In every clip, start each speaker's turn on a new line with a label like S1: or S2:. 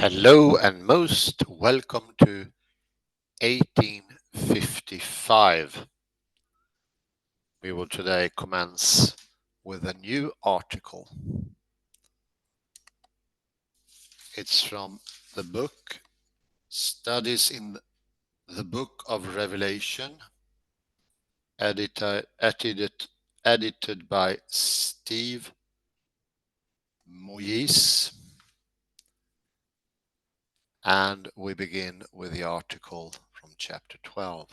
S1: Hello and most welcome to 1855. We will today commence with a new article. It's from the book Studies in the Book of Revelation, edited by Steve Moyise. And we begin with the article from chapter 12.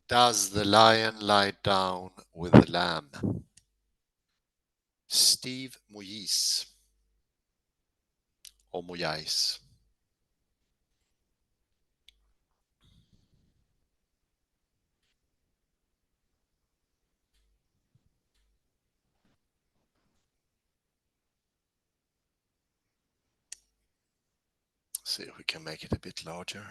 S1: Does the lion lie down with the lamb? Steve Moyise, or Moyise. See if we can make it a bit larger.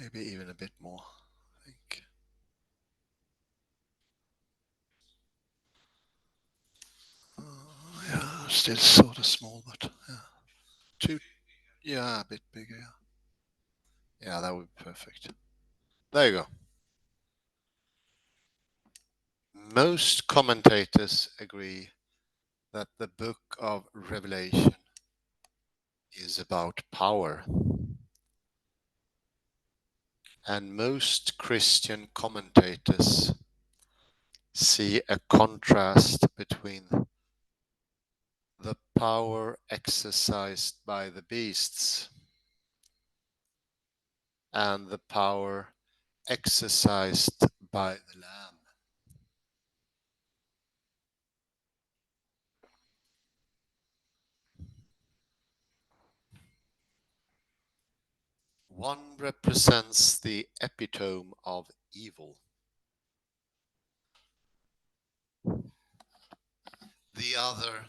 S1: Maybe even a bit more, I think. Yeah, still sort of small, but yeah, a bit bigger. Yeah, that would be perfect. There you go. Most commentators agree that the book of Revelation is about power. And most Christian commentators see a contrast between the power exercised by the beasts and the power exercised by the Lamb. One represents the epitome of evil. The other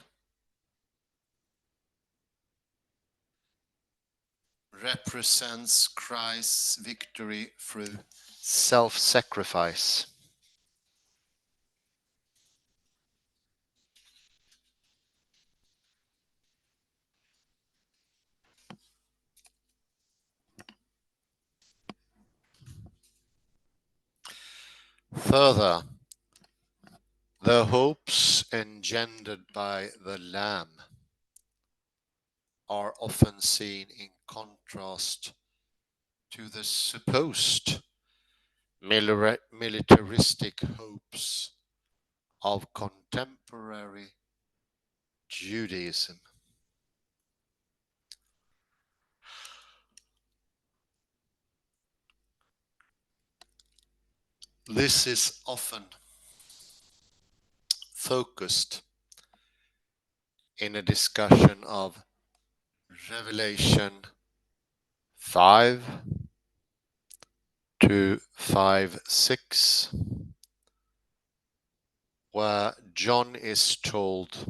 S1: represents Christ's victory through self-sacrifice. Further, the hopes engendered by the Lamb are often seen in contrast to the supposed militaristic hopes of contemporary Judaism. This is often focused in a discussion of Revelation 5 to 5:6, where John is told,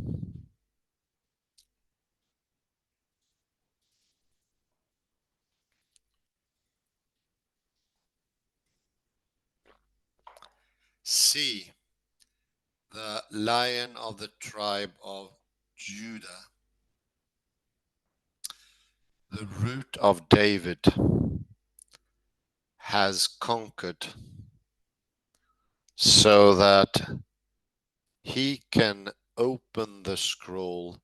S1: "See, the Lion of the tribe of Judah, the root of David, has conquered, so that he can open the scroll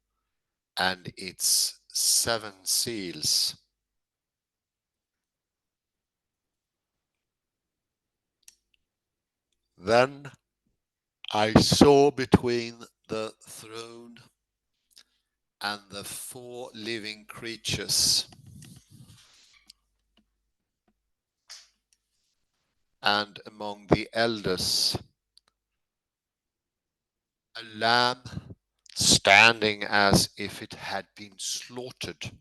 S1: and its 7 seals." Then I saw between the throne and the 4 living creatures, and among the elders, a lamb standing as if it had been slaughtered.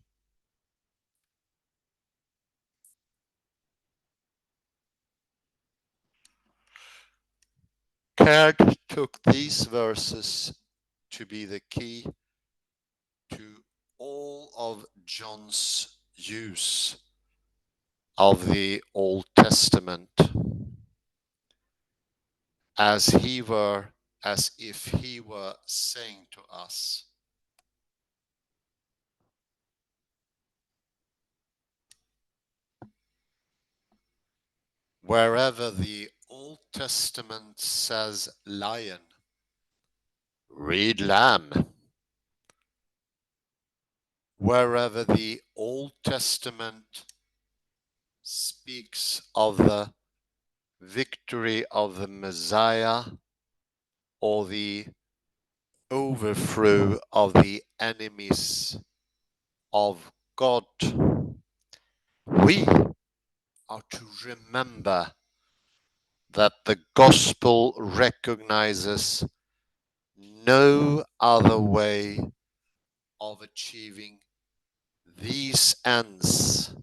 S1: Caird took these verses to be the key to all of John's use of the Old Testament, as he were as if he were saying to us, wherever the Old Testament says lion, read lamb. Wherever the Old Testament speaks of the victory of the Messiah or the overthrow of the enemies of God, we are to remember that the gospel recognizes no other way of achieving these ends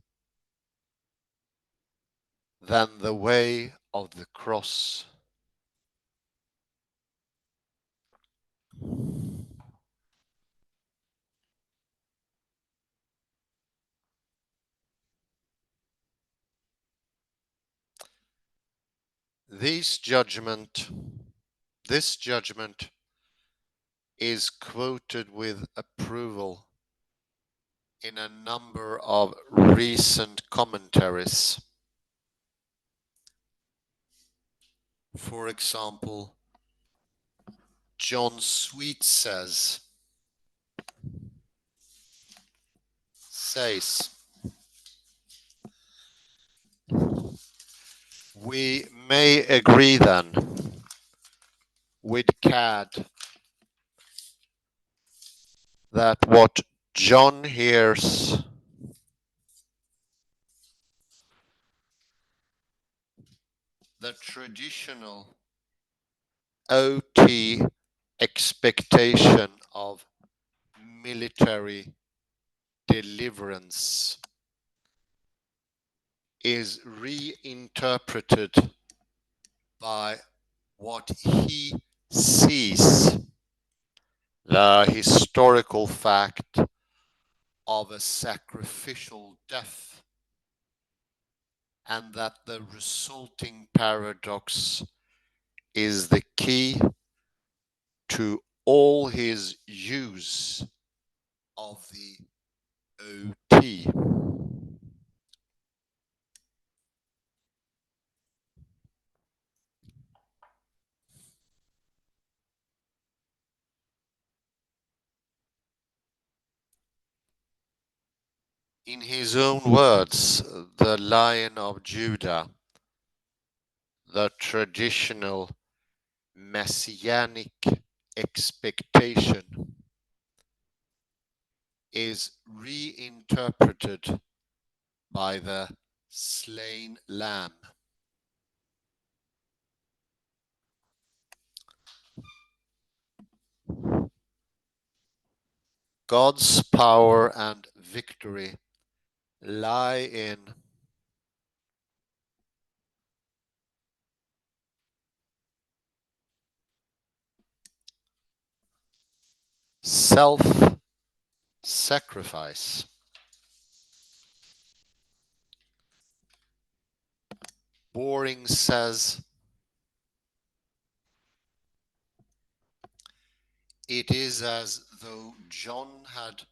S1: than the way of the cross. This judgment is quoted with approval in a number of recent commentaries. For example, John Sweet says, we may agree then with Cad that what John hears the traditional OT expectation of military deliverance is reinterpreted by what he sees the historical fact of a sacrificial death, and that the resulting paradox is the key to all his use of the OT. In his own words, the Lion of Judah, the traditional messianic expectation, is reinterpreted by the slain lamb. God's power and victory lie in self-sacrifice. Boring says, it is as though John had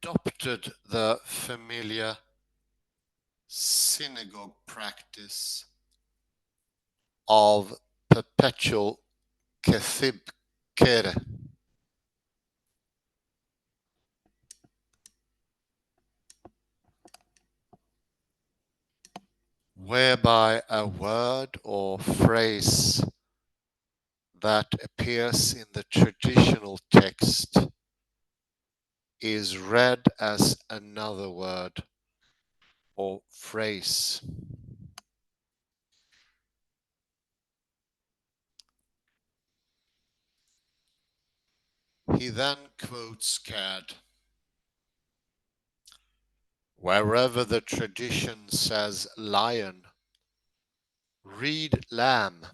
S1: adopted the familiar synagogue practice of perpetual kethib kere, whereby a word or phrase that appears in the traditional text is read as another word or phrase. He then quotes Cad, wherever the tradition says lion, read lamb.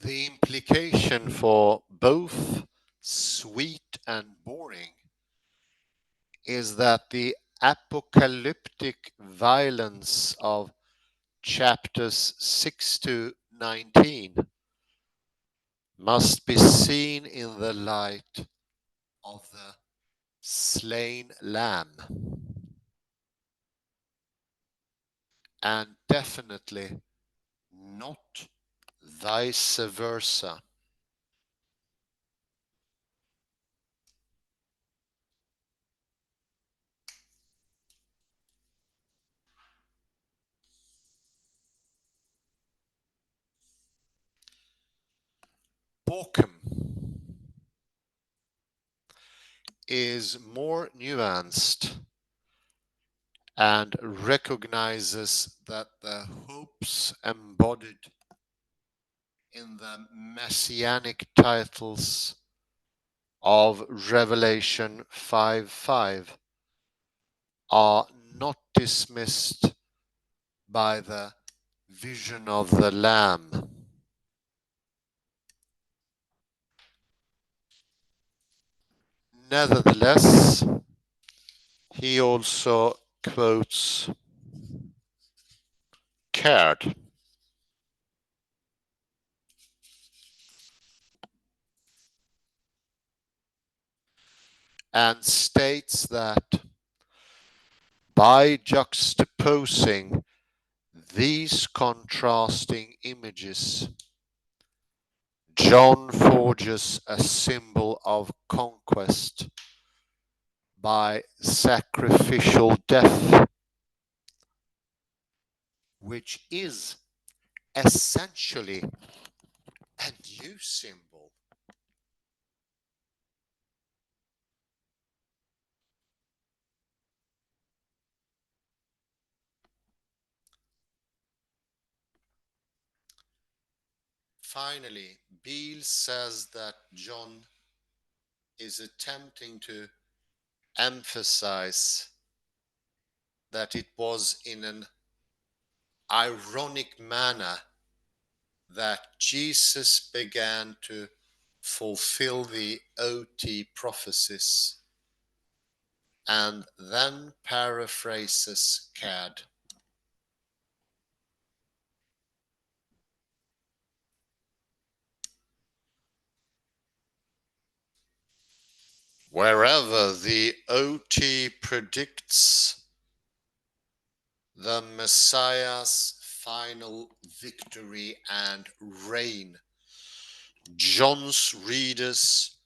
S1: The implication for both sweet and boring is that the apocalyptic violence of chapters 6 to 19 must be seen in the light of the slain lamb, and definitely not vice versa. Borkum is more nuanced and recognizes that the hopes embodied in the messianic titles of Revelation 5:5 are not dismissed by the vision of the Lamb. Nevertheless, he also quotes Caird and states that by juxtaposing these contrasting images, John forges a symbol of conquest by sacrificial death, which is essentially a new symbol. Finally, Beale says that John is attempting to emphasize that it was in an ironic manner that Jesus began to fulfill the OT prophecies, and then paraphrases Caird. Wherever the OT predicts the Messiah's final victory and reign, John's readers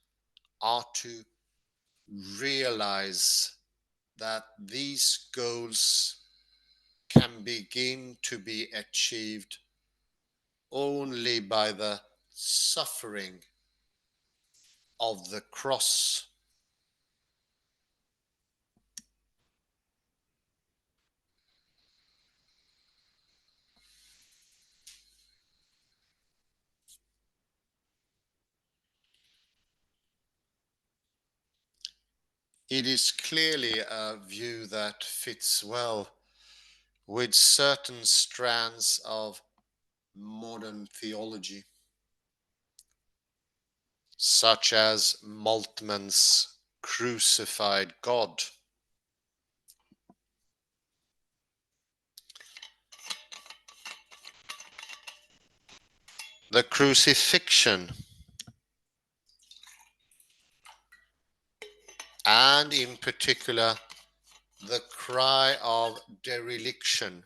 S1: are to realize that these goals can begin to be achieved only by the suffering of the cross. It is clearly a view that fits well with certain strands of modern theology, such as Moltmann's crucified God. The crucifixion, and in particular, the cry of dereliction,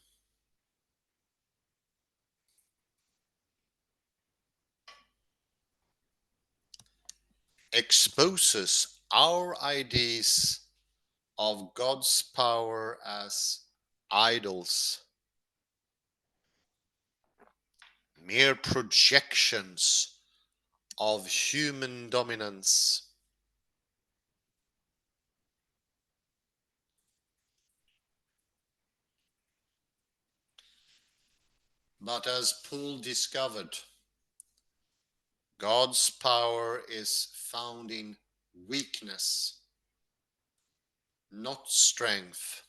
S1: exposes our ideas of God's power as idols, mere projections of human dominance. But as Paul discovered, God's power is found in weakness, not strength.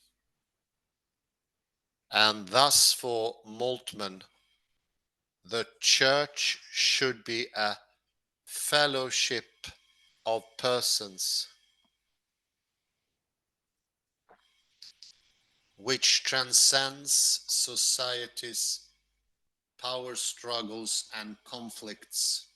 S1: And thus for Moltmann, The church should be a fellowship of persons which transcends society's power struggles and conflicts.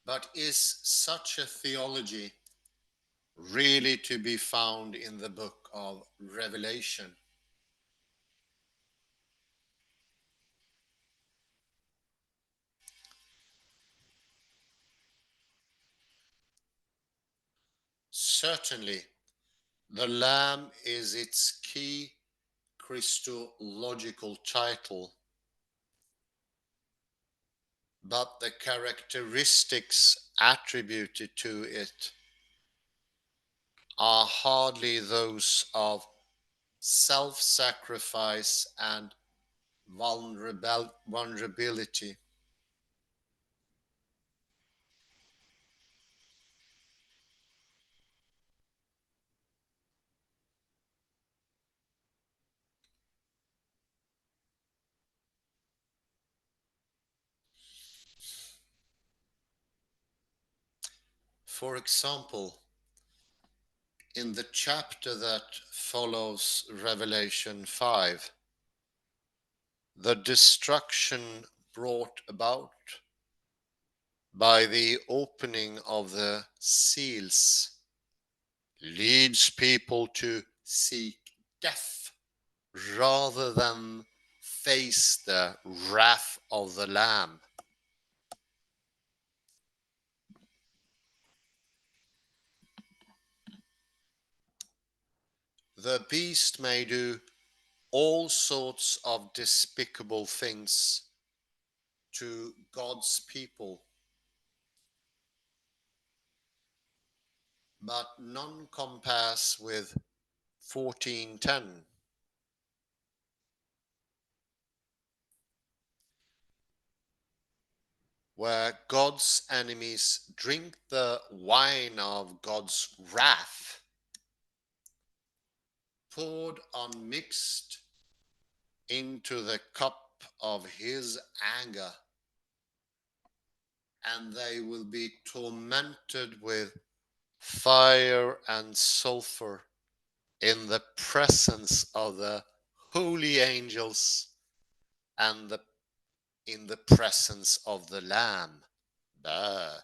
S1: But is such a theology really to be found in the book of Revelation? Certainly, the Lamb is its key Christological title, but the characteristics attributed to it are hardly those of self-sacrifice and vulnerability. For example, in the chapter that follows Revelation 5, the destruction brought about by the opening of the seals leads people to seek death rather than face the wrath of the Lamb. The beast may do all sorts of despicable things to God's people, but none compares with 14:10, where God's enemies drink the wine of God's wrath, poured unmixed into the cup of his anger, and they will be tormented with fire and sulfur in the presence of the holy angels and in the presence of the Lamb. Bah.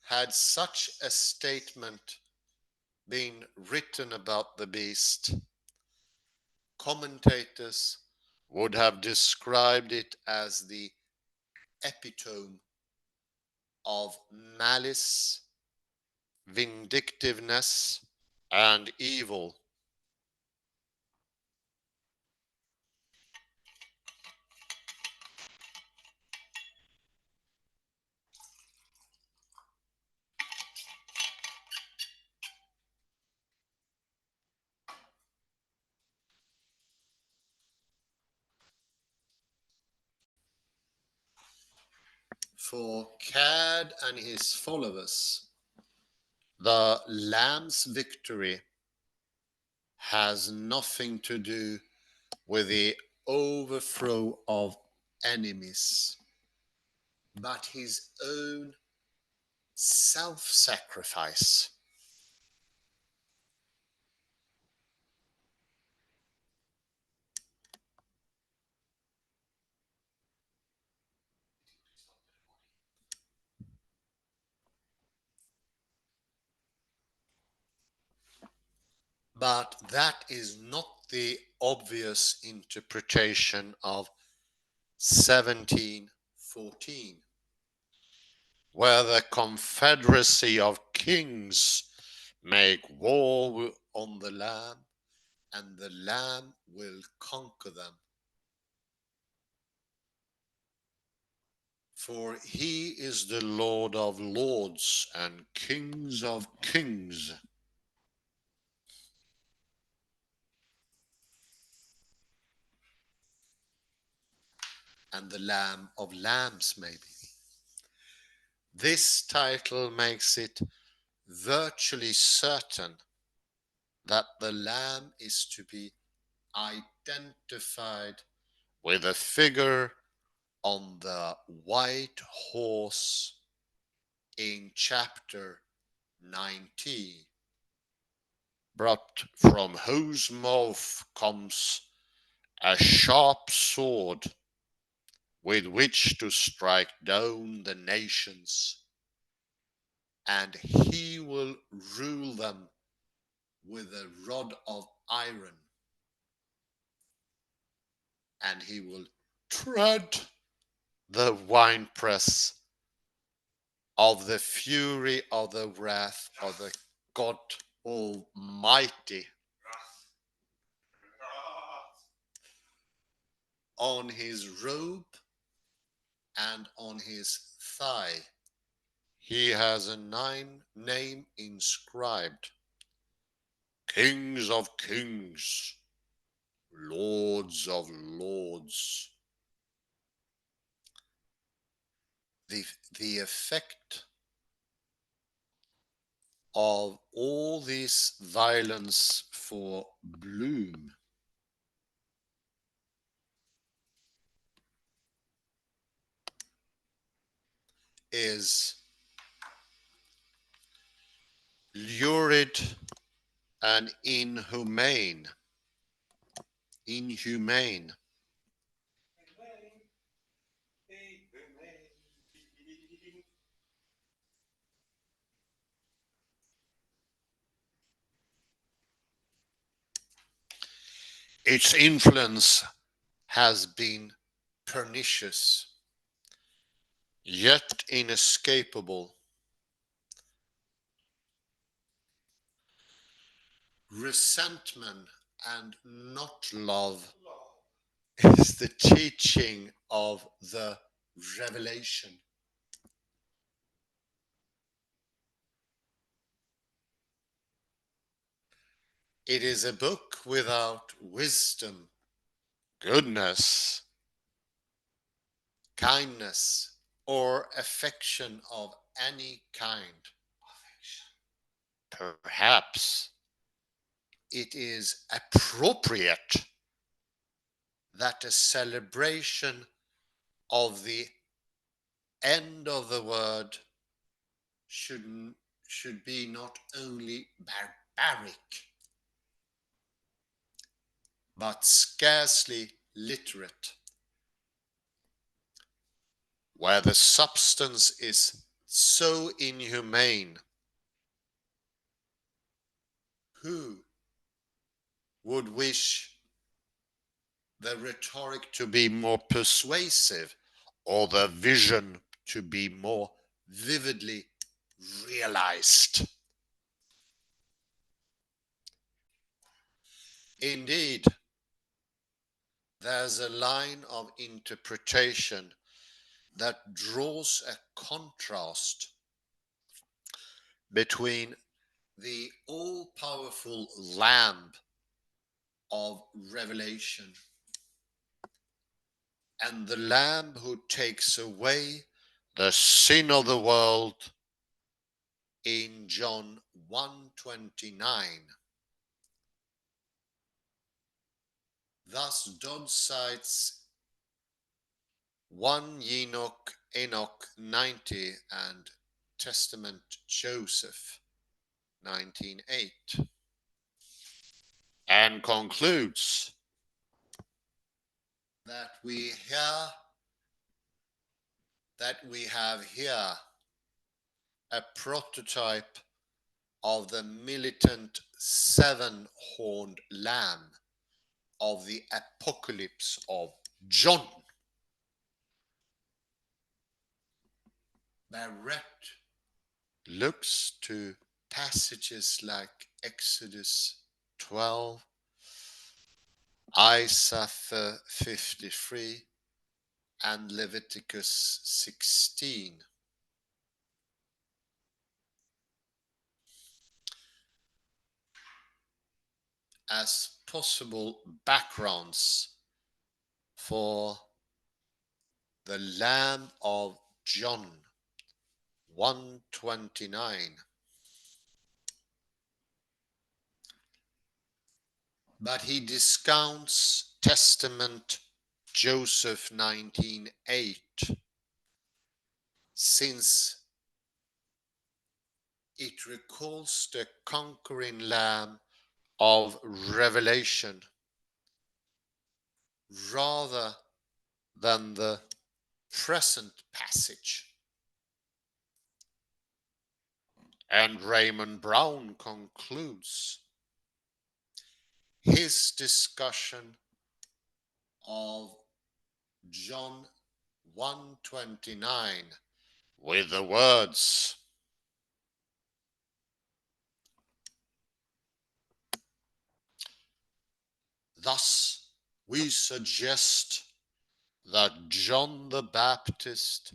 S1: Had such a statement been written about the beast, commentators would have described it as the epitome of malice, vindictiveness, and evil. For Cad and his followers, the Lamb's victory has nothing to do with the overthrow of enemies, but his own self-sacrifice. But that is not the obvious interpretation of 17:14, where the confederacy of kings make war on the Lamb and the Lamb will conquer them. For he is the Lord of lords and Kings of kings. And the Lamb of lambs, maybe. This title makes it virtually certain that the Lamb is to be identified with a figure on the white horse in chapter 19, but from whose mouth comes a sharp sword with which to strike down the nations, and he will rule them with a rod of iron, and he will tread the winepress of the fury of the wrath of the God Almighty. On his robe and on his thigh he has a name inscribed: Kings of kings, Lords of lords. The effect of all this violence for Bloom is lurid and inhumane. Its influence has been pernicious, yet inescapable. Resentment and not love is the teaching of the revelation. It is a book without wisdom, goodness, kindness, or affection of any kind. Perhaps it is appropriate that a celebration of the end of the word should be not only barbaric, but scarcely literate, where the substance is so inhumane. Who would wish the rhetoric to be more persuasive, or the vision to be more vividly realized? Indeed, there's a line of interpretation that draws a contrast between the all-powerful Lamb of Revelation and the Lamb who takes away the sin of the world in John 1:29. Thus Dodd cites 1 Enoch 90 and Testament Joseph 19:8, and concludes that we have here a prototype of the militant seven-horned lamb of the apocalypse of John. Barrett looks to passages like Exodus 12 Isaiah 53 and Leviticus 16. As possible backgrounds for the Lamb of John 1:29. But he discounts Testament Joseph 19:8, since it recalls the conquering Lamb of Revelation rather than the present passage. And Raymond Brown concludes his discussion of John 1:29 with the words, "Thus we suggest that John the Baptist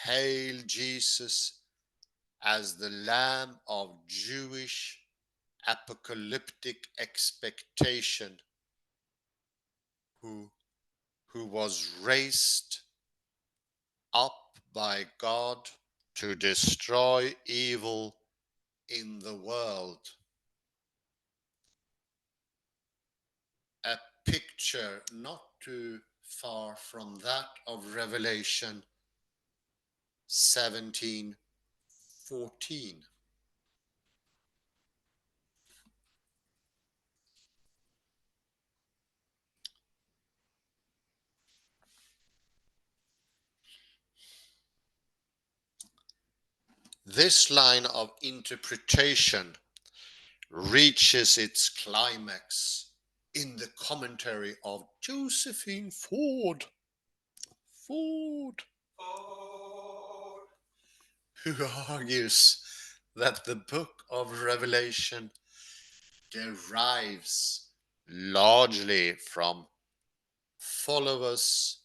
S1: hailed Jesus as the Lamb of Jewish apocalyptic expectation who was raised up by God to destroy evil in the world." A picture not too far from that of Revelation 17:14. This line of interpretation reaches its climax in the commentary of Josephine Ford, who argues that the book of Revelation derives largely from followers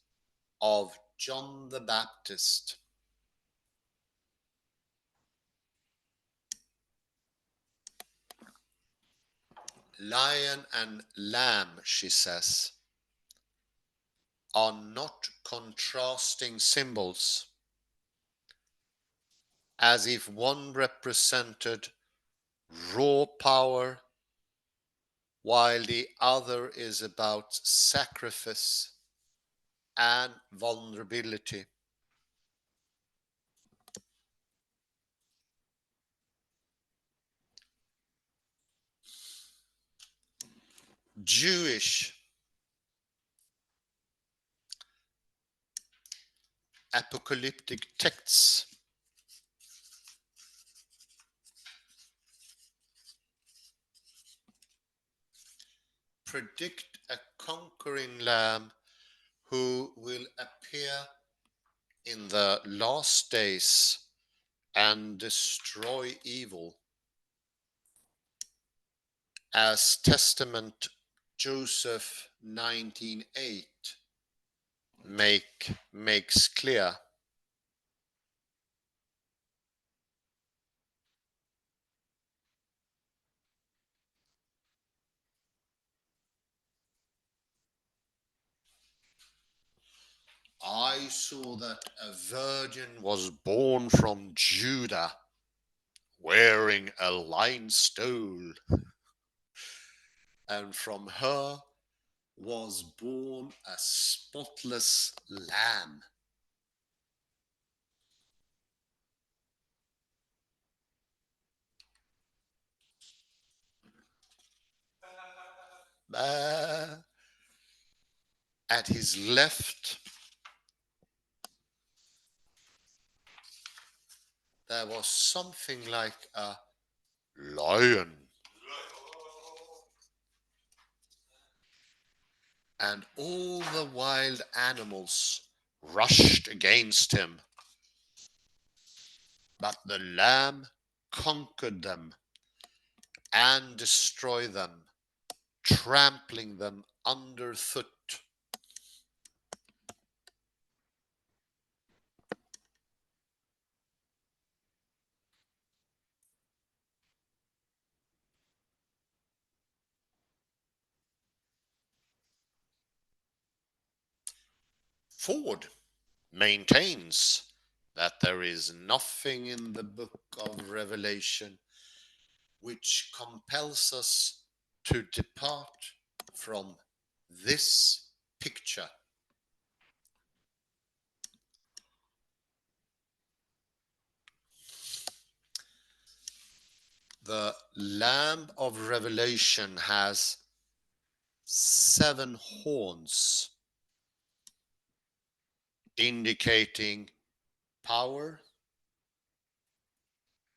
S1: of John the Baptist. Lion and lamb, she says, are not contrasting symbols, as if one represented raw power while the other is about sacrifice and vulnerability. Jewish apocalyptic texts predict a conquering lamb who will appear in the last days and destroy evil, as Testament Joseph 19:8 makes clear. I saw that a virgin was born from Judah, wearing a lined stole, and from her was born a spotless lamb. At his left, there was something like a lion, and all the wild animals rushed against him. But the lamb conquered them and destroyed them, trampling them underfoot. Ford maintains that there is nothing in the book of Revelation which compels us to depart from this picture. The Lamb of Revelation has 7 horns, indicating power,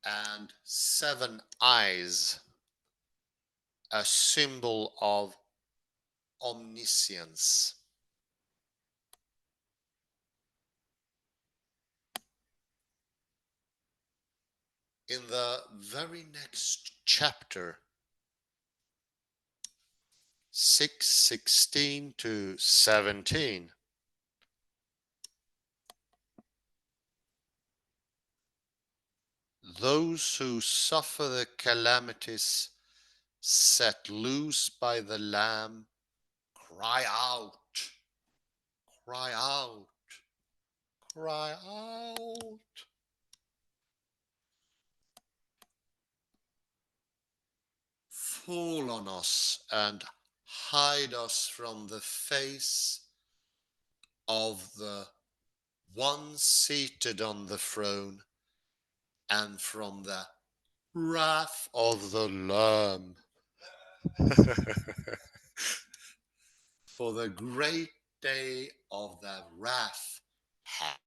S1: and 7 eyes, a symbol of omniscience. In the very next chapter, 6:16 to 17, those who suffer the calamities set loose by the Lamb cry out, cry out, cry out. Fall on us and hide us from the face of the one seated on the throne and from the wrath of the Lamb. For the great day of the wrath hath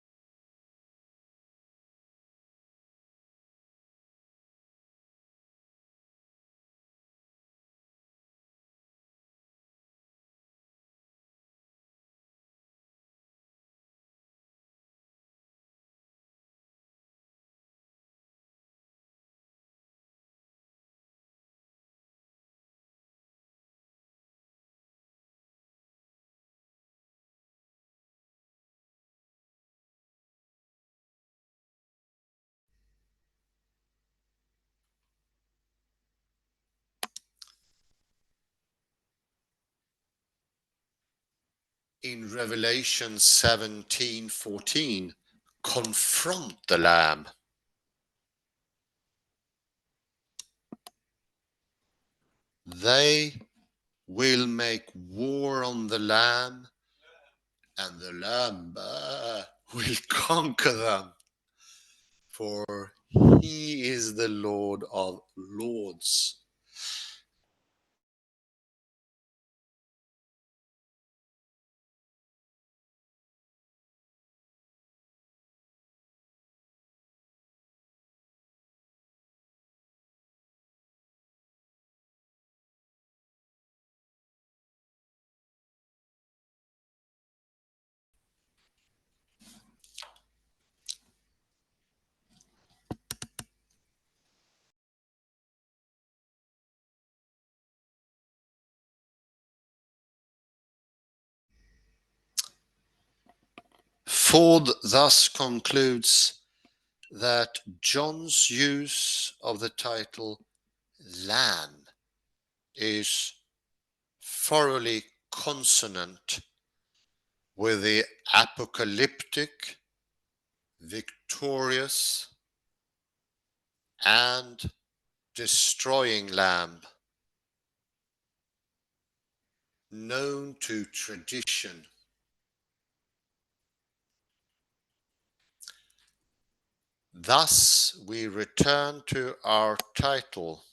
S1: in Revelation 17:14, confront the Lamb. They will make war on the Lamb, and the Lamb will conquer them. For he is the Lord of lords. Ford thus concludes that John's use of the title Lamb is thoroughly consonant with the apocalyptic, victorious, and destroying Lamb known to tradition. Thus we return to our title.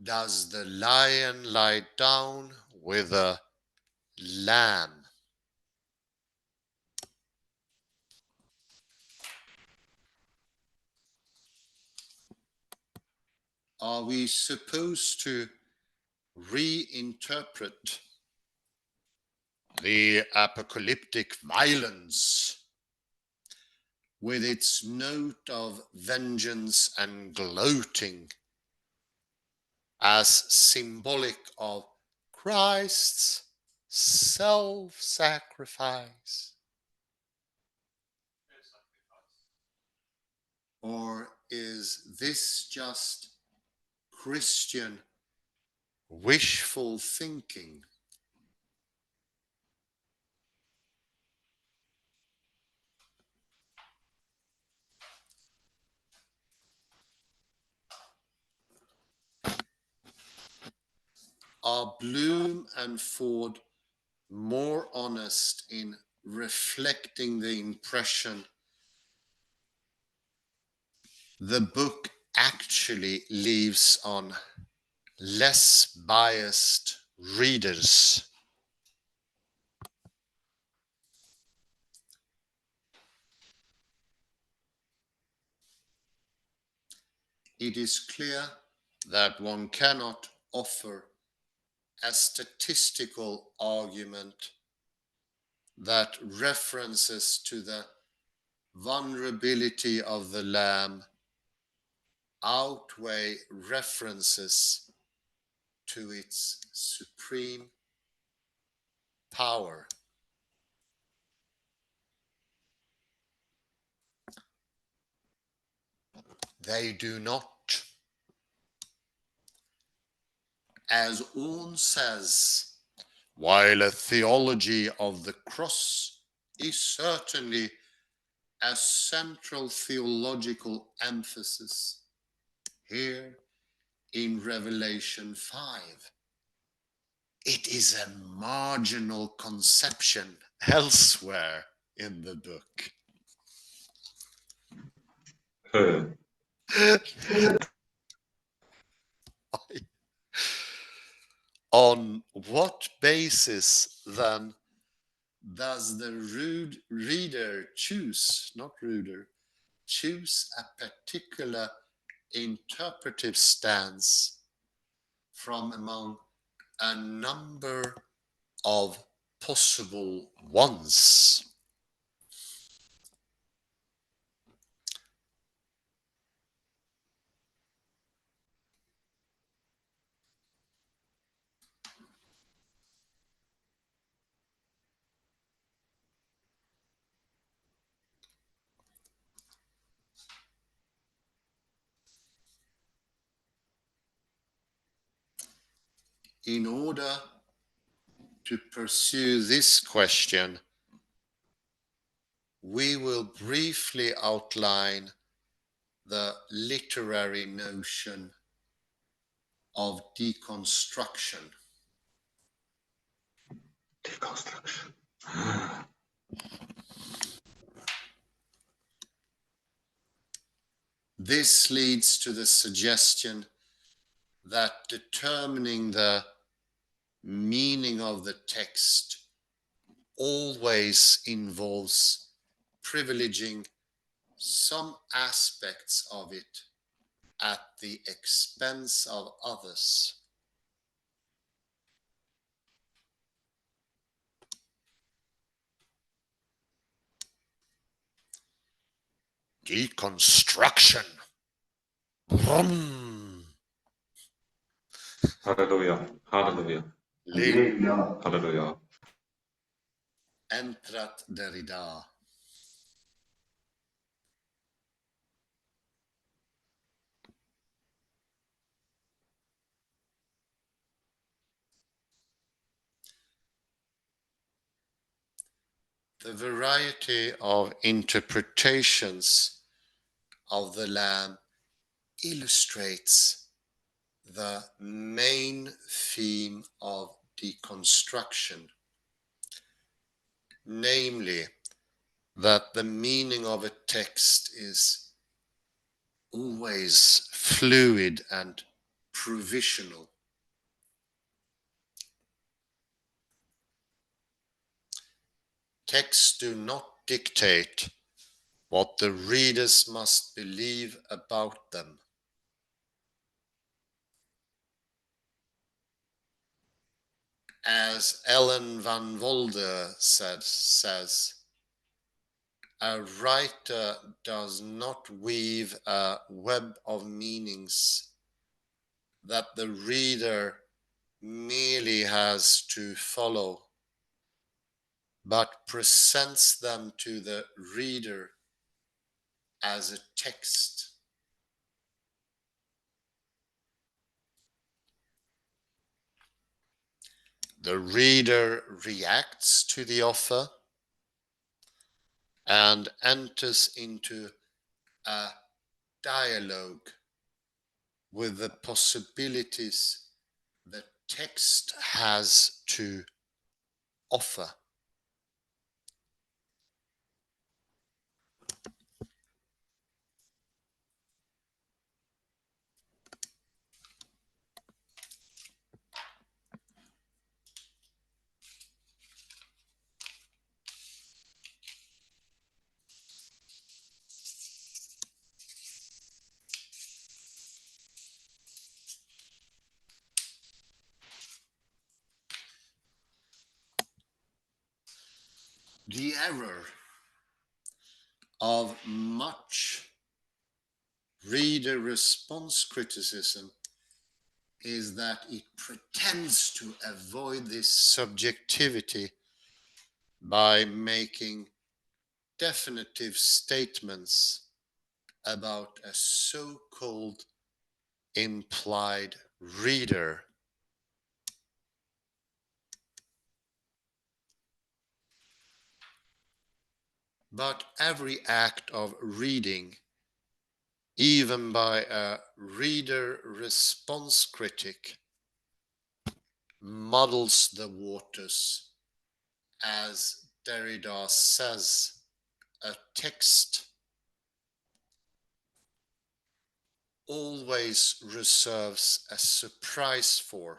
S1: Does the lion lie down with a lamb? Are we supposed to reinterpret the apocalyptic violence with its note of vengeance and gloating as symbolic of Christ's self-sacrifice? Or is this just Christian wishful thinking? Are Bloom and Ford more honest in reflecting the impression the book actually leaves on less biased readers? It is clear that one cannot offer a statistical argument that references to the vulnerability of the Lamb outweigh references to its supreme power. They do not. As Orn says, while a theology of the cross is certainly a central theological emphasis here in Revelation 5, it is a marginal conception elsewhere in the book. On what basis then does the reader choose a particular interpretive stance from among a number of possible ones? In order to pursue this question, we will briefly outline the literary notion of deconstruction. This leads to the suggestion that determining the meaning of the text always involves privileging some aspects of it at the expense of others. Deconstruction. Brum.
S2: Halleluja, Halleluja, Halleluja.
S1: Entrat Derrida. The variety of interpretations of the Lamb illustrates the main theme of deconstruction, namely that the meaning of a text is always fluid and provisional. Texts do not dictate what the readers must believe about them. As Ellen van Wolde says, a writer does not weave a web of meanings that the reader merely has to follow, but presents them to the reader as a text. The reader reacts to the offer and enters into a dialogue with the possibilities the text has to offer. The error of much reader response criticism is that it pretends to avoid this subjectivity by making definitive statements about a so-called implied reader. But every act of reading, even by a reader response critic, muddles the waters. As Derrida says, a text always reserves a surprise for,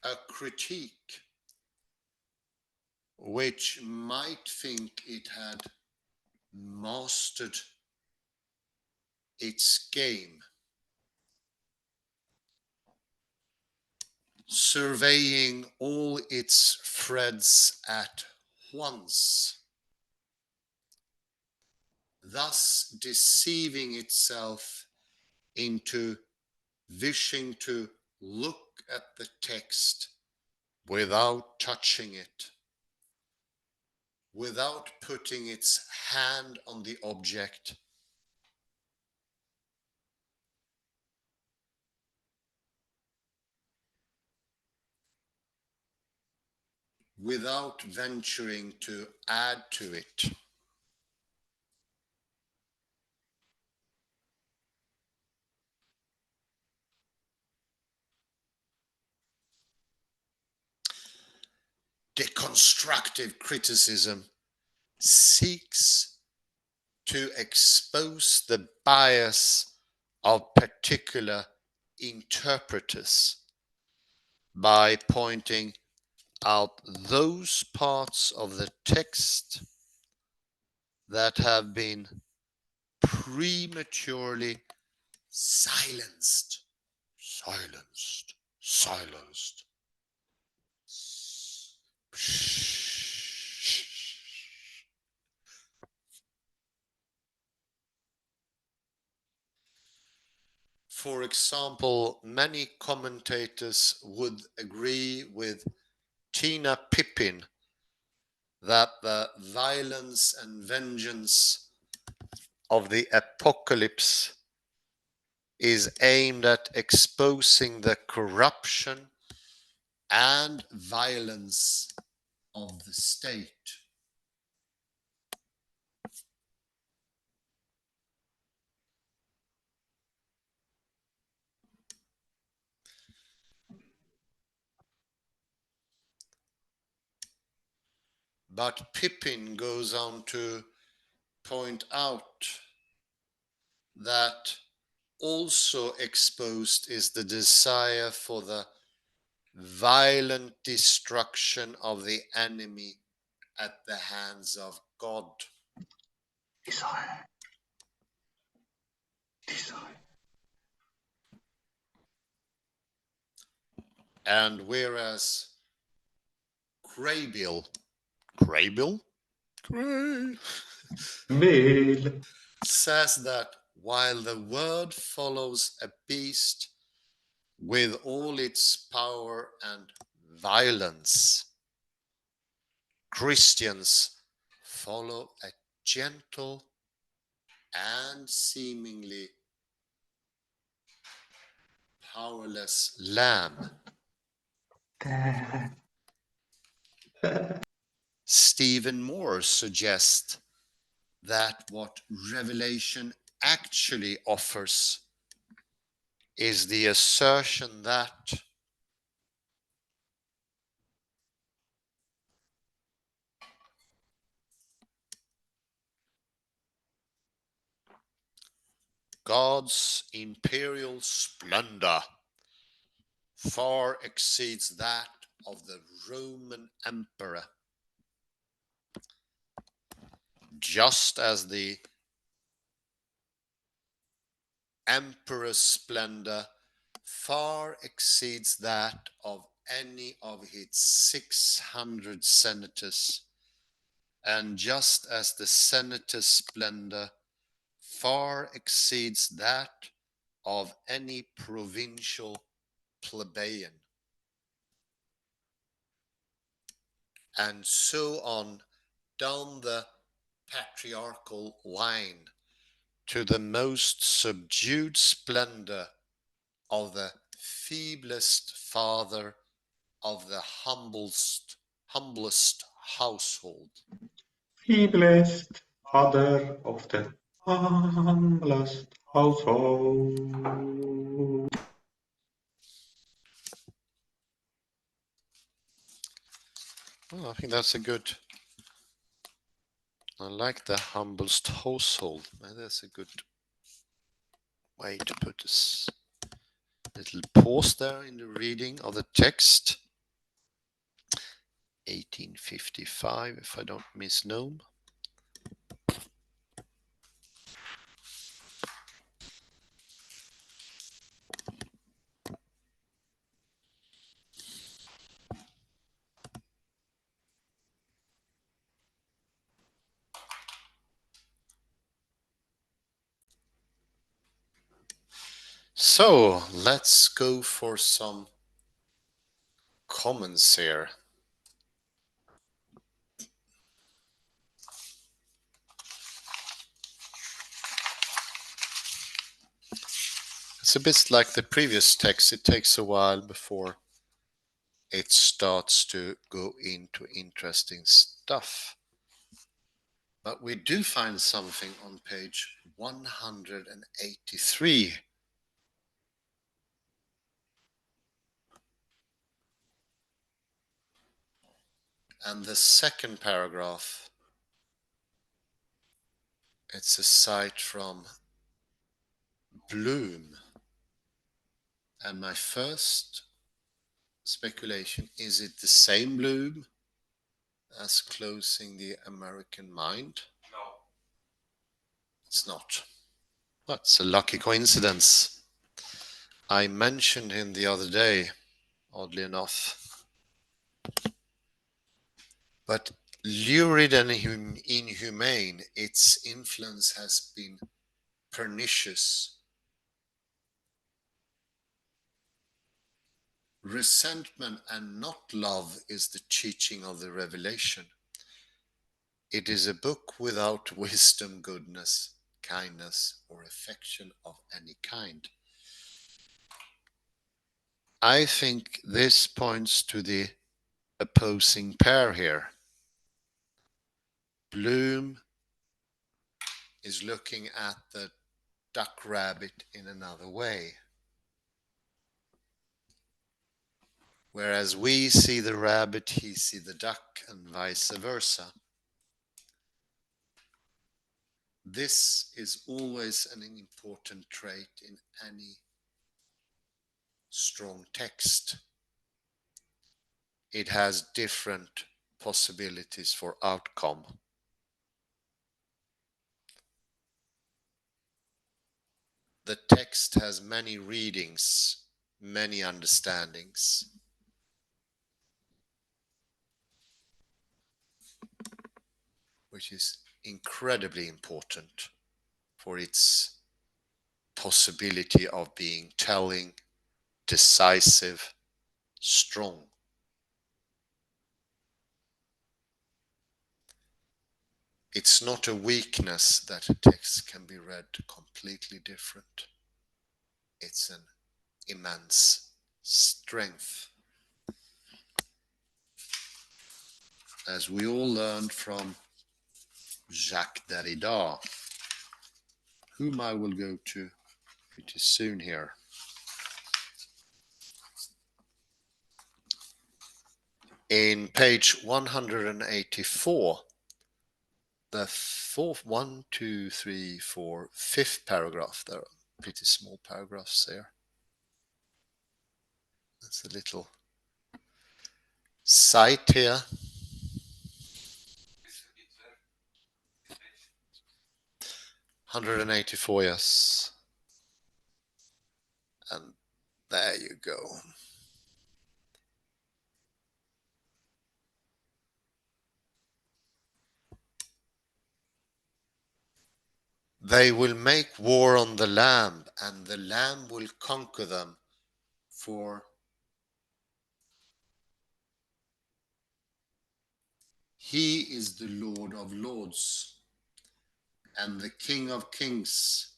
S1: a critique which might think it had mastered its game, surveying all its threads at once, thus deceiving itself into wishing to look at the text without touching it, without putting its hand on the object, without venturing to add to it. Deconstructive criticism seeks to expose the bias of particular interpreters by pointing out those parts of the text that have been prematurely silenced. For example, many commentators would agree with Tina Pippin that the violence and vengeance of the apocalypse is aimed at exposing the corruption and violence of the state. But Pippin goes on to point out that also exposed is the desire for the violent destruction of the enemy at the hands of God.
S2: Desire.
S1: And whereas Graybill, Gray,
S2: Male.
S1: says that while the word follows a beast with all its power and violence, Christians follow a gentle and seemingly powerless lamb. Stephen Moore suggests that what Revelation actually offers is the assertion that God's imperial splendor far exceeds that of the Roman emperor, just as the emperor's splendor far exceeds that of any of his 600 senators, and just as the senator's splendor far exceeds that of any provincial plebeian, and so on down the patriarchal line to the most subdued splendor of the feeblest father of the humblest household.
S2: Feeblest father of the humblest household.
S1: Oh, I think that's a good. I like the humblest household. That's a good way to put this. Little pause there in the reading of the text. 1855, if I don't misnomer. So let's go for some comments here. It's a bit like the previous text. It takes a while before it starts to go into interesting stuff. But we do find something on page 183. And the second paragraph, it's a cite from Bloom. And my first speculation, is it the same Bloom as Closing the American Mind? No. It's not. That's a lucky coincidence. I mentioned him the other day, oddly enough. But lurid and inhumane, its influence has been pernicious. Resentment and not love is the teaching of the Revelation. It is a book without wisdom, goodness, kindness, or affection of any kind. I think this points to the opposing pair here. Bloom is looking at the duck rabbit in another way. Whereas we see the rabbit, he sees the duck, and vice versa. This is always an important trait in any strong text. It has different possibilities for outcome. The text has many readings, many understandings. Which is incredibly important for its possibility of being telling, decisive, strong. It's not a weakness that a text can be read completely different. It's an immense strength. As we all learned from Jacques Derrida, whom I will go to pretty soon here. In page 184, the fifth paragraph, there are pretty small paragraphs there. That's a little site here. 184, yes. And there you go. They will make war on the Lamb, and the Lamb will conquer them, for he is the Lord of lords and the King of kings,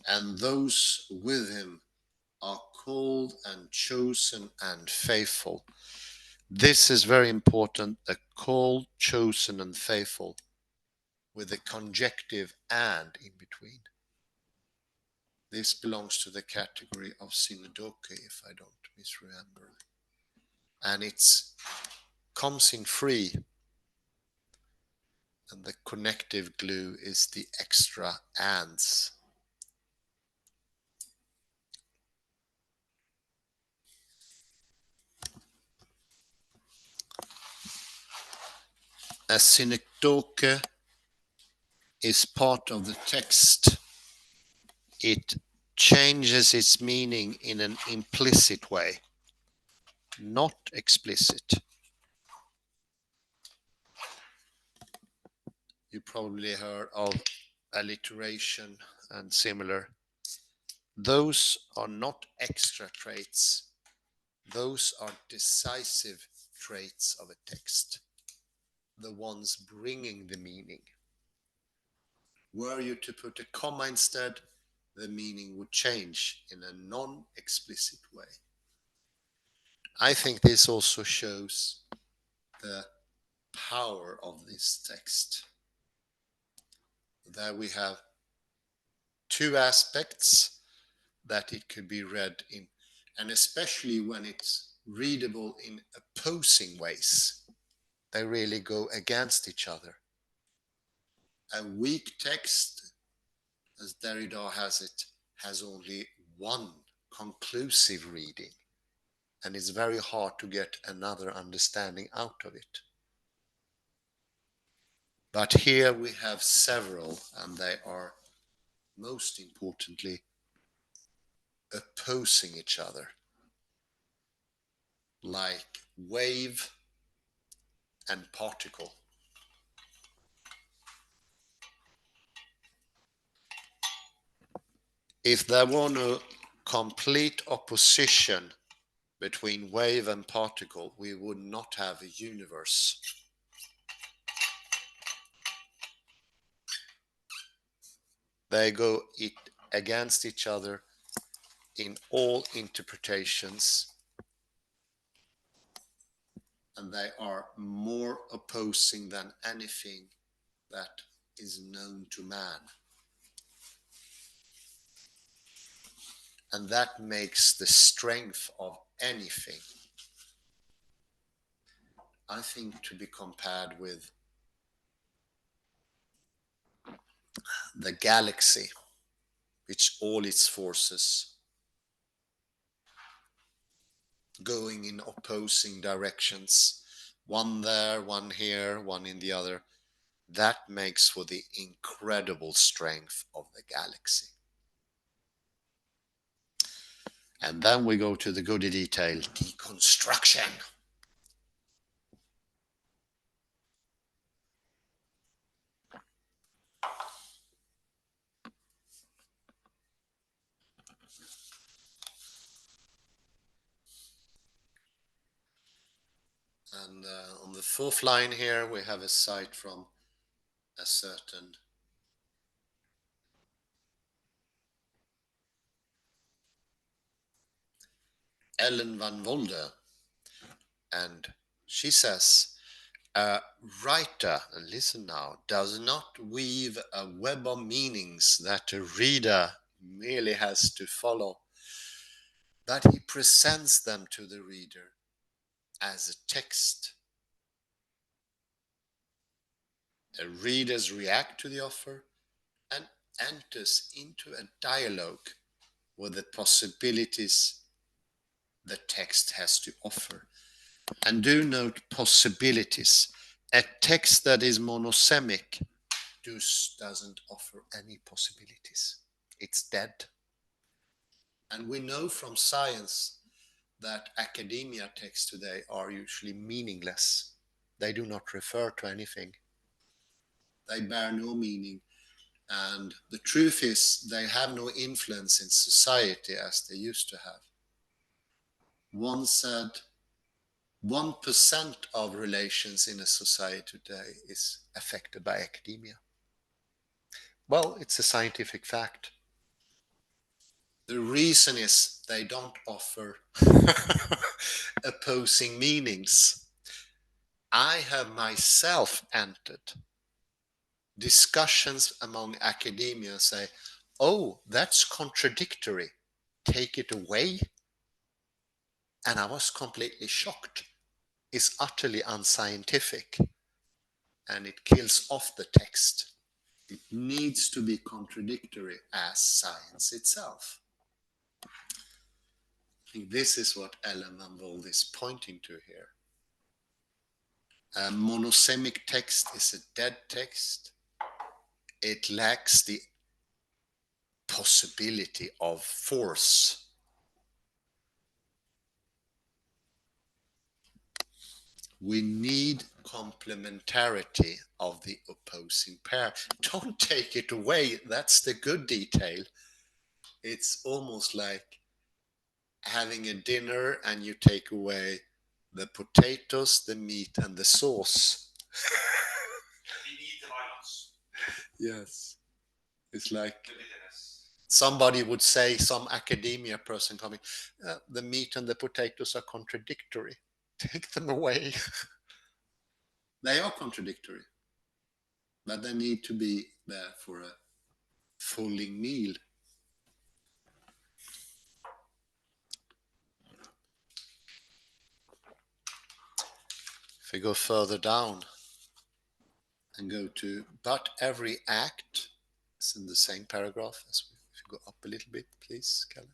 S1: and those with him are called and chosen and faithful. This is very important, a called, chosen and faithful, with a conjunctive and in between. This belongs to the category of synodoke, if I don't misremember. And it comes in free, and the connective glue is the extra ands. A synodoke is part of the text. It changes its meaning in an implicit way, not explicit. You probably heard of alliteration and similar. Those are not extra traits. Those are decisive traits of a text, the ones bringing the meaning. Were you to put a comma instead, the meaning would change in a non-explicit way. I think this also shows the power of this text. There we have two aspects that it could be read in, and especially when it's readable in opposing ways. They really go against each other. A weak text, as Derrida has it, has only one conclusive reading, and it's very hard to get another understanding out of it. But here we have several, and they are most importantly opposing each other, like wave and particle. If there were no complete opposition between wave and particle, we would not have a universe. They go against each other in all interpretations, and they are more opposing than anything that is known to man. And that makes the strength of anything, I think, to be compared with the galaxy, which all its forces going in opposing directions, one there, one here, one in the other. That makes for the incredible strength of the galaxy. And then we go to the goody detail, deconstruction. And on the fourth line here, we have a cite from a certain Ellen van Wolde. And she says, a writer, and listen now, does not weave a web of meanings that a reader merely has to follow, but he presents them to the reader as a text. The readers react to the offer and enters into a dialogue with the possibilities the text has to offer. And do note possibilities. A text that is monosemic doesn't offer any possibilities. It's dead. And we know from science that academia texts today are usually meaningless. They do not refer to anything. They bear no meaning. And the truth is, they have no influence in society as they used to have. One said 1% of relations in a society today is affected by academia. Well, it's a scientific fact. The reason is they don't offer opposing meanings. I have myself entered discussions among academia say, oh, that's contradictory. Take it away. And I was completely shocked. It's utterly unscientific and it kills off the text. It needs to be contradictory as science itself. I think this is what Ellen van Wolde is pointing to here. A monosemic text is a dead text. It lacks the possibility of force. We need complementarity of the opposing pair. Don't take it away. That's the good detail. It's almost like having a dinner and you take away the potatoes, the meat, and the sauce.
S2: We need the violence.
S1: Yes. It's like somebody would say, some academia person coming, the meat and the potatoes are contradictory. Take them away. They are contradictory, but they need to be there for a fulling meal. If we go further down and go to, but every act, it's in the same paragraph as we, if you go up a little bit, please, Kalle.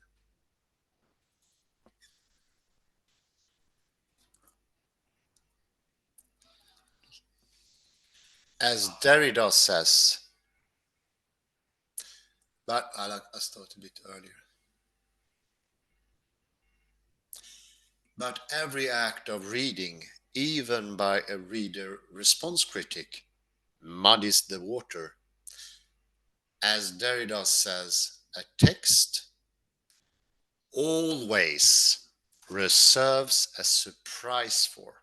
S1: As Derrida says, but I start a bit earlier. But every act of reading, even by a reader response critic, muddies the water. As Derrida says, a text always reserves a surprise for,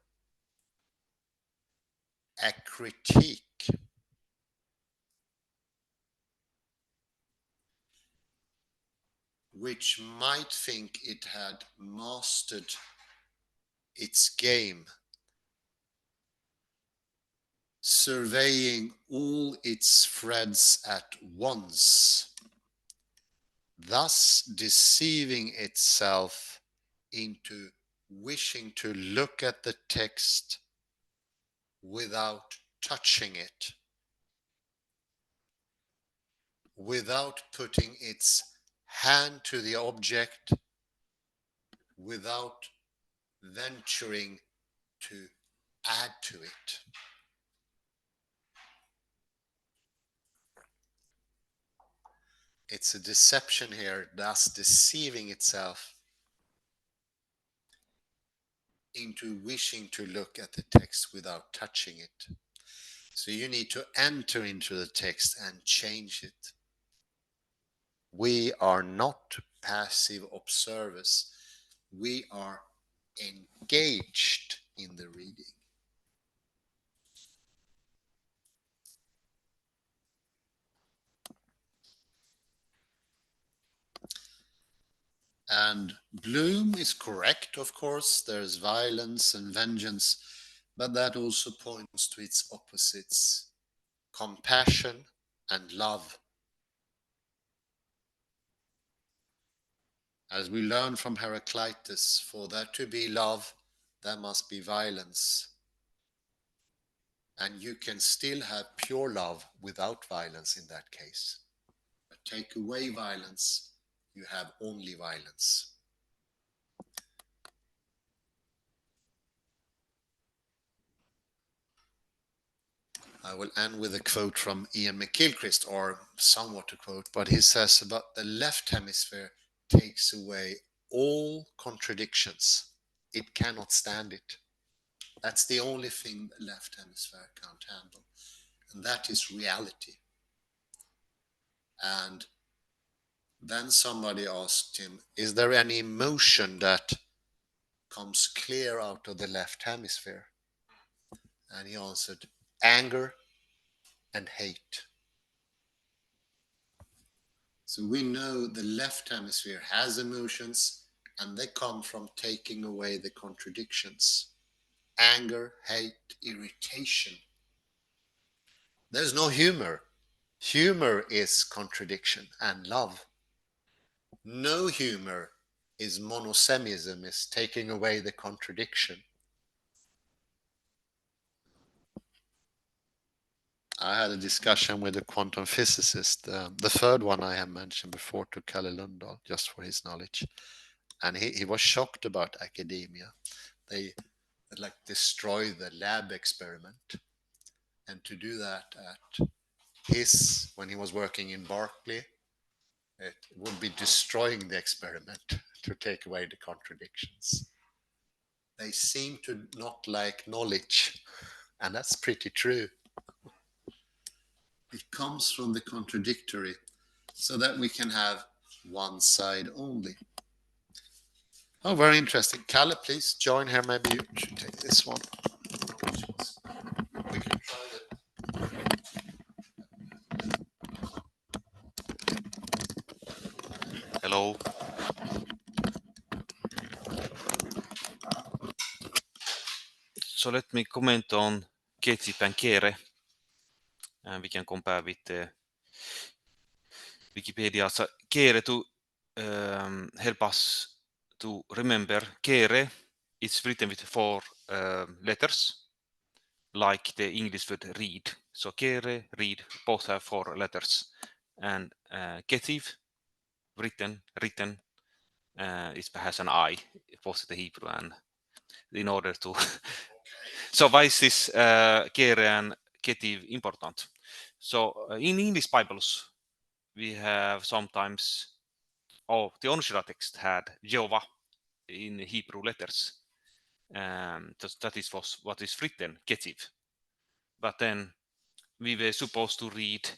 S1: a critique, which might think it had mastered its game, surveying all its threads at once, thus deceiving itself into wishing to look at the text without touching it, without putting its hand to the object, without venturing to add to it. It's a deception here, thus deceiving itself into wishing to look at the text without touching it. So you need to enter into the text and change it. We are not passive observers. We are engaged in the reading. And Bloom is correct, of course. There's violence and vengeance, but that also points to its opposites: compassion and love. As we learn from Heraclitus, for there to be love, there must be violence. And you can still have pure love without violence in that case. But take away violence, you have only violence. I will end with a quote from Ian McGilchrist, or somewhat a quote, but he says about the left hemisphere takes away all contradictions. It cannot stand it. That's the only thing the left hemisphere can't handle, and that is reality. And then somebody asked him, is there any emotion that comes clear out of the left hemisphere? And he answered, anger and hate. So we know the left hemisphere has emotions, and they come from taking away the contradictions. Anger, hate, irritation. There's no humor. Humor is contradiction and love. No humor is monosemism, is taking away the contradiction. I had a discussion with a quantum physicist, the third one I have mentioned before, to Kalle Lundahl, just for his knowledge. And he was shocked about academia. They like destroy the lab experiment. And to do that at when he was working in Berkeley, it would be destroying the experiment to take away the contradictions. They seem to not like knowledge, and that's pretty true. It comes from the contradictory, so that we can have one side only. Oh, very interesting. Kalle, please join here. Maybe you should take this one. We can try it.
S3: Hello. So let me comment on ketchup and kere, and we can compare with Wikipedia. So kere, to help us to remember, kere is written with 4 letters, like the English word read. So kere, read, both have 4 letters. And ketchup, written, it has an I, both the Hebrew and in order to. So why is this kere and ketiv important? So in English Bibles, we have sometimes, the Onshira text had Jehovah in Hebrew letters. That is what is written, ketiv. But then we were supposed to read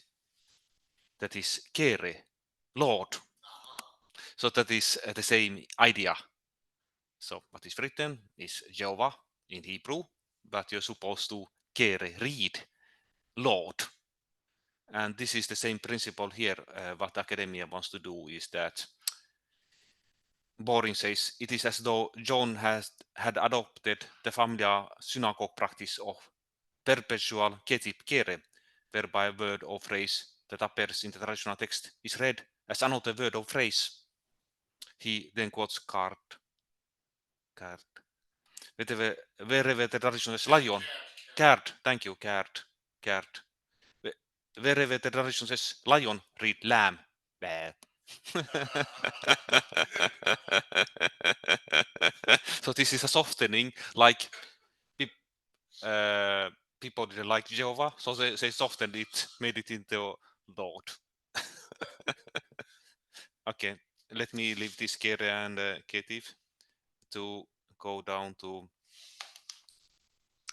S3: that is kere, Lord. So that is the same idea. So what is written is Jehovah in Hebrew, but you're supposed to kere, read, Lord. And this is the same principle here. What academia wants to do is that Boring says it is as though John had adopted the familiar synagogue practice of perpetual ketip kere, whereby a word or phrase that appears in the traditional text is read as another word or phrase. He then quotes Card. Wherever the tradition says lion, card, thank you, card. Wherever the tradition says lion, read lamb. So this is a softening, like people didn't like Jehovah, so they softened it, made it into Lord. Okay, let me leave this Kere and Ketiv to go down to.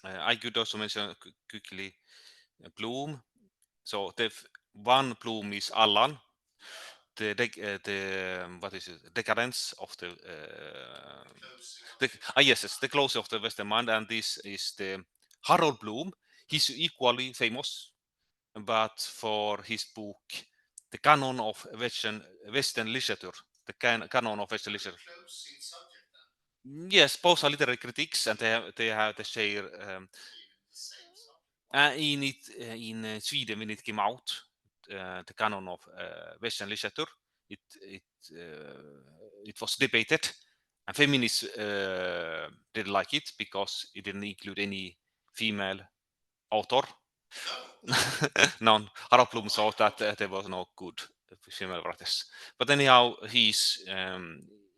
S3: I could also mention quickly Bloom. So the one Bloom is Allan, the what is it? Decadence of the yes, the close of the Western mind, and this is the Harold Bloom. He's equally famous, but for his book, The Canon of Western Literature, the canon of Western literature.
S1: Closing subject then.
S3: Yes, both are literary critics, and they share
S1: Even the same subject.
S3: in Sweden when it came out, the canon of Western literature. It was debated, and feminists didn't like it because it didn't include any female author.
S1: No.
S3: None. Harald Bloom thought that there was no good female writers. But anyhow, he's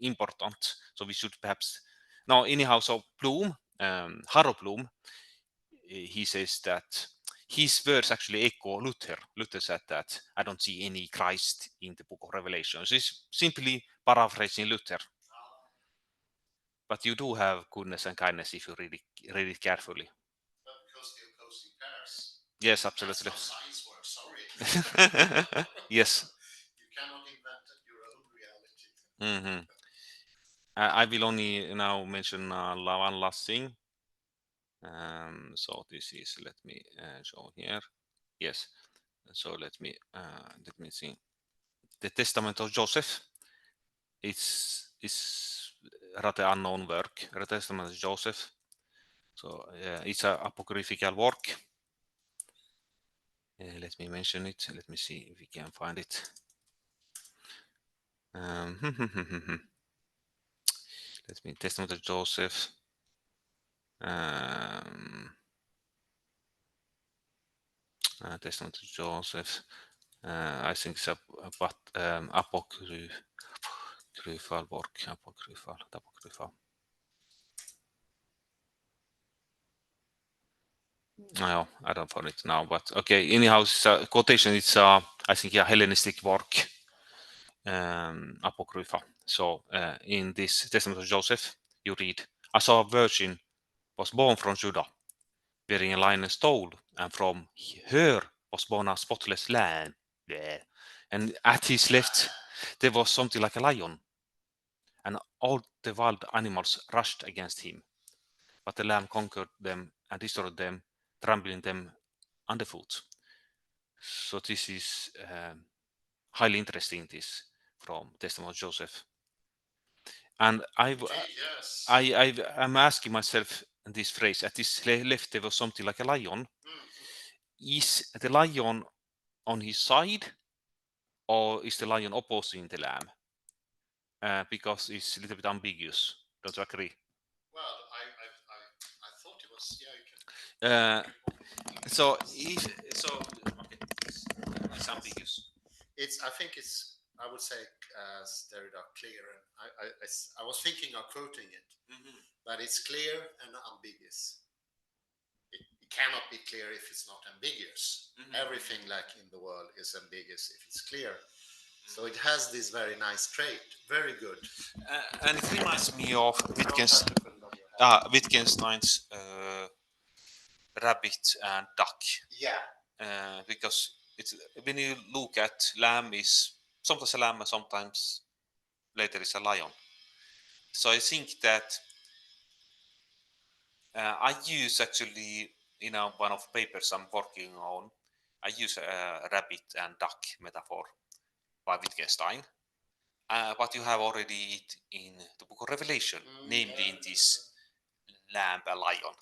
S3: important, so we should perhaps. Now, anyhow, so Bloom, Harald Bloom, he says that his words actually echo Luther. Luther said that I don't see any Christ in the book of Revelation. So he's simply paraphrasing Luther. But you do have goodness and kindness if you read it carefully.
S1: But because the opposing pairs.
S3: Yes,
S1: That's
S3: absolutely.
S1: how science works, sorry.
S3: Yes.
S1: You cannot invent your own reality.
S3: Mm-hmm. I will only now mention one last thing. So this is, let me show here. Yes. So let me see. The Testament of Joseph. It's rather unknown work. The Testament of Joseph. So it's an apocryphal work. Let me mention it. Let me see if we can find it. Let me Testament of Joseph. Testament of Joseph. I think it's about apocryphal work. Apocryphal. No, I don't find it now, but okay. Anyhow, it's a quotation. It's I think Hellenistic work, apocrypha. So in this Testament of Joseph, you read, "I saw a virgin was born from Judah, wearing a lion's stole, and from her was born a spotless lamb. Yeah. And at his left there was something like a lion, and all the wild animals rushed against him. But the lamb conquered them and destroyed them, trampling them underfoot." So this is highly interesting, this from Testament of Joseph. And
S1: Yes.
S3: I'm asking myself this phrase, at his left there was something like a lion. Is the lion on his side, or is the lion opposing the lamb? Because it's a little bit ambiguous. Don't you agree?
S1: Well, I thought it was, yeah, you can.
S3: So okay, it's ambiguous.
S1: I think it's, I would say, Derrida, clear. And I was thinking of quoting it, but it's clear and ambiguous. It cannot be clear if it's not ambiguous. Everything like in the world is ambiguous if it's clear. So it has this very nice trait. Very good.
S3: And it reminds me of Wittgenstein's rabbit and duck.
S1: Yeah.
S3: Because it's, when you look at lamb, is sometimes a lamb and sometimes later is a lion. So I think that I use actually, one of papers I'm working on, I use a rabbit and duck metaphor by Wittgenstein. But you have already it in the book of Revelation, namely in this lamb and lion.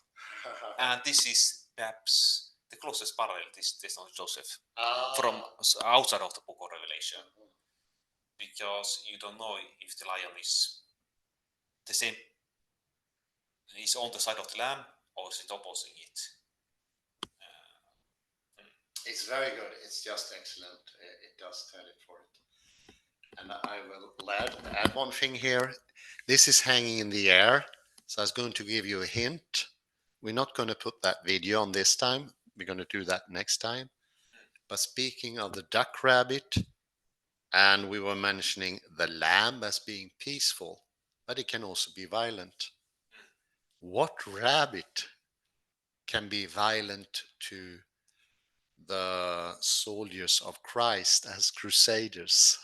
S3: And this is perhaps the closest parallel to this of Joseph from outside of the book of Revelation. Because you don't know if the lion is the same, is on the side of the lamb, or is it opposing it.
S1: It's very good. It's just excellent. It does tell it for it. And I will add one thing here. This is hanging in the air, so I was going to give you a hint. We're not going to put that video on this time. We're going to do that next time. But speaking of the duck rabbit, and we were mentioning the lamb as being peaceful, but it can also be violent. What rabbit can be violent to the soldiers of Christ as crusaders?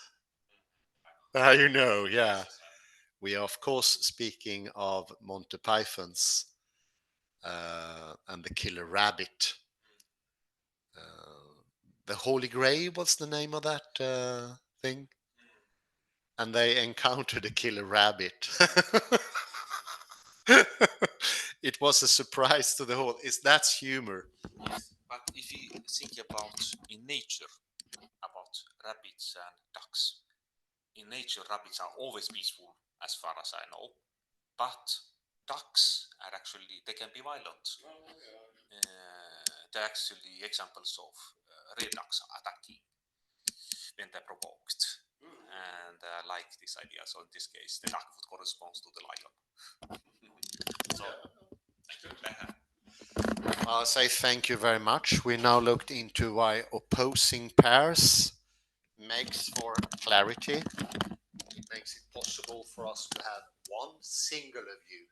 S1: You know, yeah. We are, of course, speaking of Monty Python's and the Killer Rabbit. The Holy Grail, what's the name of that thing? and they encountered a killer rabbit. It was a surprise to the whole. That's humor.
S3: Yes, but if you think about in nature, about rabbits and ducks, in nature rabbits are always peaceful, as far as I know. But ducks are actually, they can be violent. They're actually examples of real ducks attacking when they're provoked. And I like this idea. So in this case, the duck would correspond to the lion. So, thank you.
S1: I'll say thank you very much. We now looked into why opposing pairs makes for clarity. It makes it possible for us to have one singular view.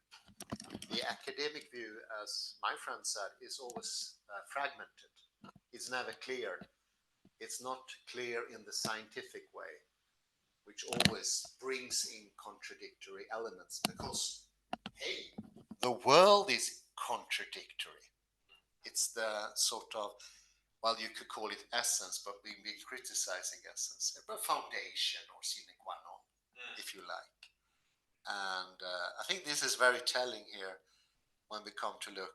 S1: The academic view, as my friend said, is always fragmented. It's never clear. It's not clear in the scientific way, which always brings in contradictory elements because, hey, the world is contradictory. It's the sort of, well, you could call it essence, but we've been criticizing essence, a foundation or sine qua non, if you like. And I think this is very telling here when we come to look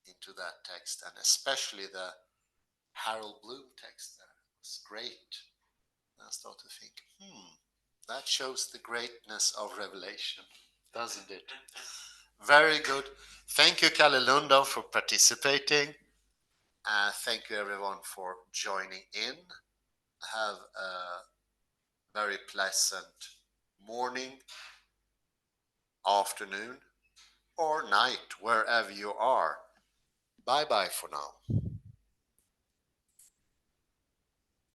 S1: into that text, and especially the Harold Bloom text there. It's great. And I start to think, that shows the greatness of Revelation, doesn't it? Very good. Thank you, Kalle Lunda, for participating. Thank you, everyone, for joining in. Have a very pleasant morning, afternoon, or night, wherever you are. Bye-bye for now.